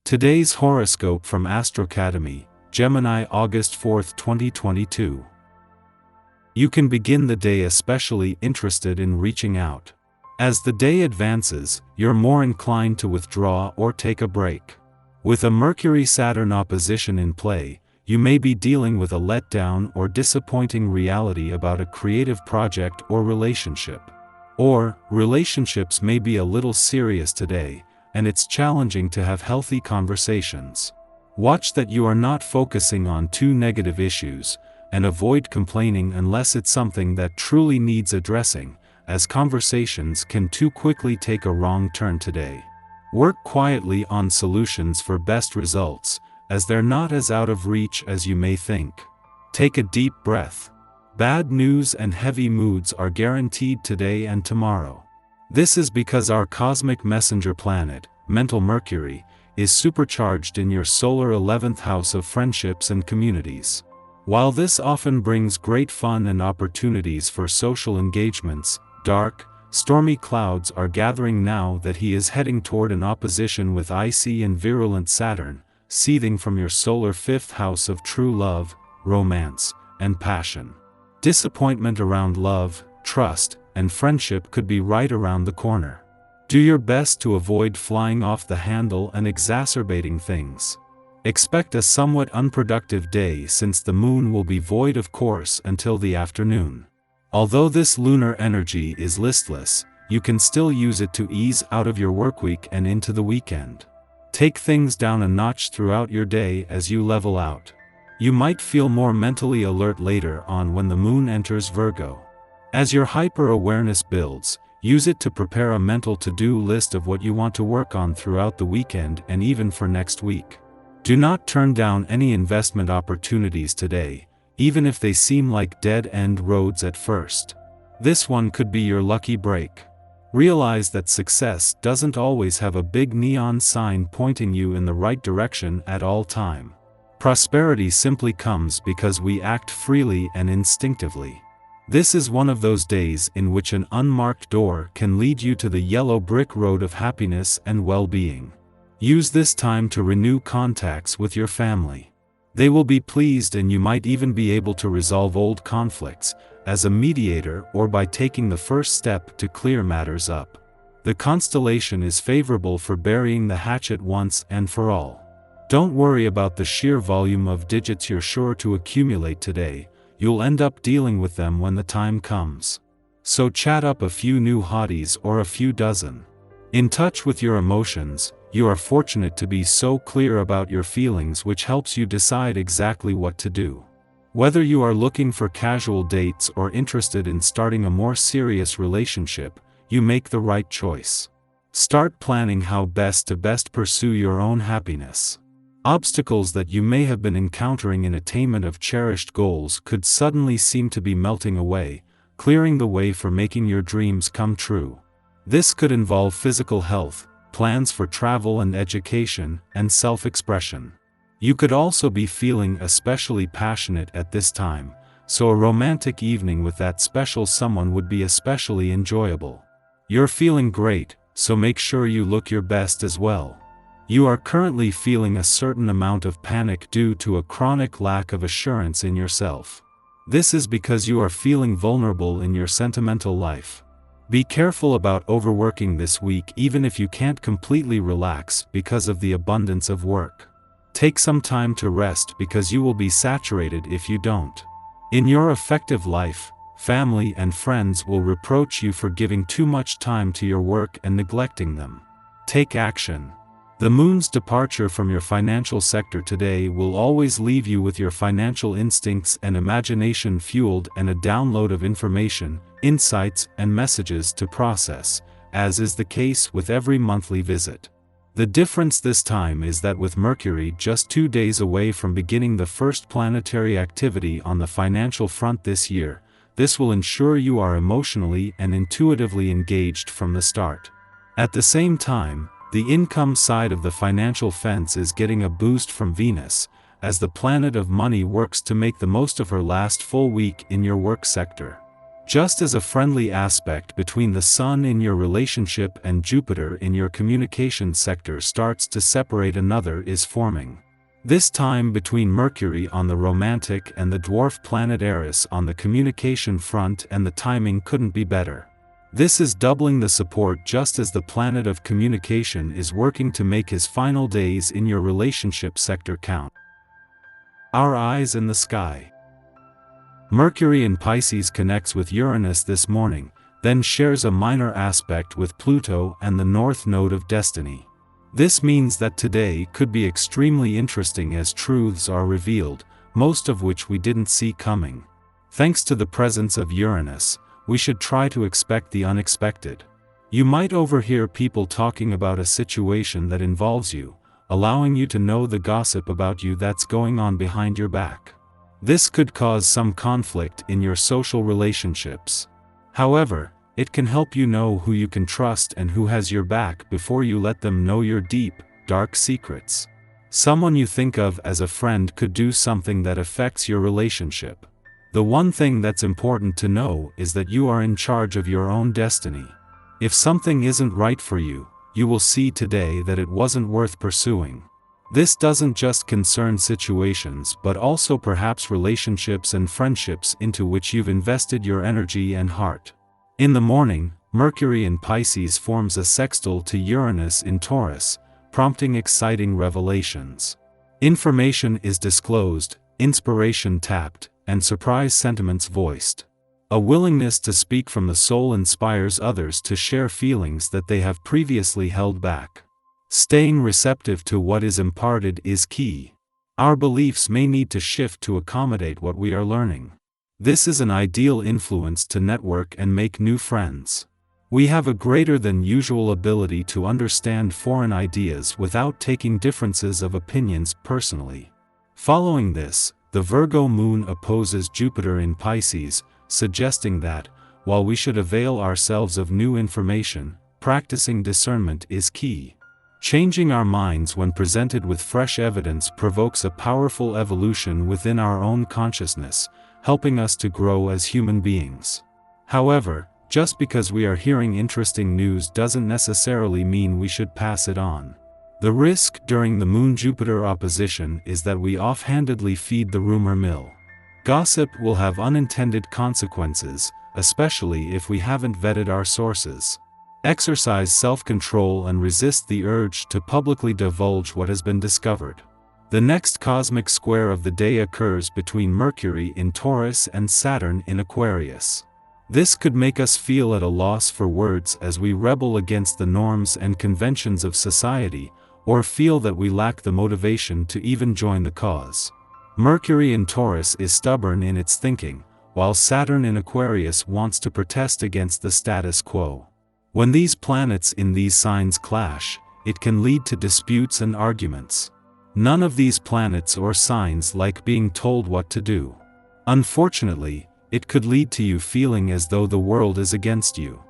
Today's horoscope from Astrocademy, Gemini, August 4, 2022. You can begin the day especially interested in reaching out. As the day advances, you're more inclined to withdraw or take a break. With a Mercury-Saturn opposition in play, you may be dealing with a letdown or disappointing reality about a creative project or relationship. Or, relationships may be a little serious today, and it's challenging to have healthy conversations. Watch that you are not focusing on too negative issues, and avoid complaining unless it's something that truly needs addressing, as conversations can too quickly take a wrong turn today. Work quietly on solutions for best results, as they're not as out of reach as you may think. Take a deep breath. Bad news and heavy moods are guaranteed today and tomorrow. This is because our cosmic messenger planet, mental Mercury, is supercharged in your solar 11th house of friendships and communities. While this often brings great fun and opportunities for social engagements, dark, stormy clouds are gathering now that he is heading toward an opposition with icy and virulent Saturn, seething from your solar 5th house of true love, romance, and passion. Disappointment around love, trust, and friendship could be right around the corner. Do your best to avoid flying off the handle and exacerbating things. Expect a somewhat unproductive day since the moon will be void of course until the afternoon. Although this lunar energy is listless, you can still use it to ease out of your workweek and into the weekend. Take things down a notch throughout your day as you level out. You might feel more mentally alert later on when the moon enters Virgo. As your hyper-awareness builds, use it to prepare a mental to-do list of what you want to work on throughout the weekend and even for next week. Do not turn down any investment opportunities today, even if they seem like dead-end roads at first. This one could be your lucky break. Realize that success doesn't always have a big neon sign pointing you in the right direction at all time. Prosperity simply comes because we act freely and instinctively. This is one of those days in which an unmarked door can lead you to the yellow brick road of happiness and well-being. Use this time to renew contacts with your family. They will be pleased and you might even be able to resolve old conflicts, as a mediator or by taking the first step to clear matters up. The constellation is favorable for burying the hatchet once and for all. Don't worry about the sheer volume of digits you're sure to accumulate today. You'll end up dealing with them when the time comes. So chat up a few new hotties or a few dozen. In touch with your emotions, you are fortunate to be so clear about your feelings, which helps you decide exactly what to do. Whether you are looking for casual dates or interested in starting a more serious relationship, you make the right choice. Start planning how best to pursue your own happiness. Obstacles that you may have been encountering in attainment of cherished goals could suddenly seem to be melting away, clearing the way for making your dreams come true. This could involve physical health, plans for travel and education, and self-expression. You could also be feeling especially passionate at this time, so a romantic evening with that special someone would be especially enjoyable. You're feeling great, so make sure you look your best as well. You are currently feeling a certain amount of panic due to a chronic lack of assurance in yourself. This is because you are feeling vulnerable in your sentimental life. Be careful about overworking this week even if you can't completely relax because of the abundance of work. Take some time to rest because you will be saturated if you don't. In your effective life, family and friends will reproach you for giving too much time to your work and neglecting them. Take action. The moon's departure from your financial sector today will always leave you with your financial instincts and imagination fueled and a download of information, insights, and messages to process, as is the case with every monthly visit. The difference this time is that with Mercury just 2 days away from beginning the first planetary activity on the financial front this year, this will ensure you are emotionally and intuitively engaged from the start. At the same time, the income side of the financial fence is getting a boost from Venus, as the planet of money works to make the most of her last full week in your work sector. Just as a friendly aspect between the Sun in your relationship and Jupiter in your communication sector starts to separate, another is forming. This time between Mercury on the romantic and the dwarf planet Eris on the communication front, and the timing couldn't be better. This is doubling the support just as the planet of communication is working to make his final days in your relationship sector count. Our eyes in the sky. Mercury in Pisces connects with Uranus this morning, then shares a minor aspect with Pluto and the North Node of Destiny. This means that today could be extremely interesting as truths are revealed, most of which we didn't see coming. Thanks to the presence of Uranus, we should try to expect the unexpected. You might overhear people talking about a situation that involves you, allowing you to know the gossip about you that's going on behind your back. This could cause some conflict in your social relationships. However, it can help you know who you can trust and who has your back before you let them know your deep, dark secrets. Someone you think of as a friend could do something that affects your relationship. The one thing that's important to know is that you are in charge of your own destiny. If something isn't right for you, you will see today that it wasn't worth pursuing. This doesn't just concern situations but also perhaps relationships and friendships into which you've invested your energy and heart. In the morning, Mercury in Pisces forms a sextile to Uranus in Taurus, prompting exciting revelations. Information is disclosed, inspiration tapped, and surprise sentiments voiced. A willingness to speak from the soul inspires others to share feelings that they have previously held back. Staying receptive to what is imparted is key. Our beliefs may need to shift to accommodate what we are learning. This is an ideal influence to network and make new friends. We have a greater than usual ability to understand foreign ideas without taking differences of opinions personally. Following this, the Virgo moon opposes Jupiter in Pisces, suggesting that, while we should avail ourselves of new information, practicing discernment is key. Changing our minds when presented with fresh evidence provokes a powerful evolution within our own consciousness, helping us to grow as human beings. However, just because we are hearing interesting news doesn't necessarily mean we should pass it on. The risk during the Moon-Jupiter opposition is that we offhandedly feed the rumor mill. Gossip will have unintended consequences, especially if we haven't vetted our sources. Exercise self-control and resist the urge to publicly divulge what has been discovered. The next cosmic square of the day occurs between Mercury in Taurus and Saturn in Aquarius. This could make us feel at a loss for words as we rebel against the norms and conventions of society, or feel that we lack the motivation to even join the cause. Mercury in Taurus is stubborn in its thinking, while Saturn in Aquarius wants to protest against the status quo. When these planets in these signs clash, it can lead to disputes and arguments. None of these planets or signs like being told what to do. Unfortunately, it could lead to you feeling as though the world is against you.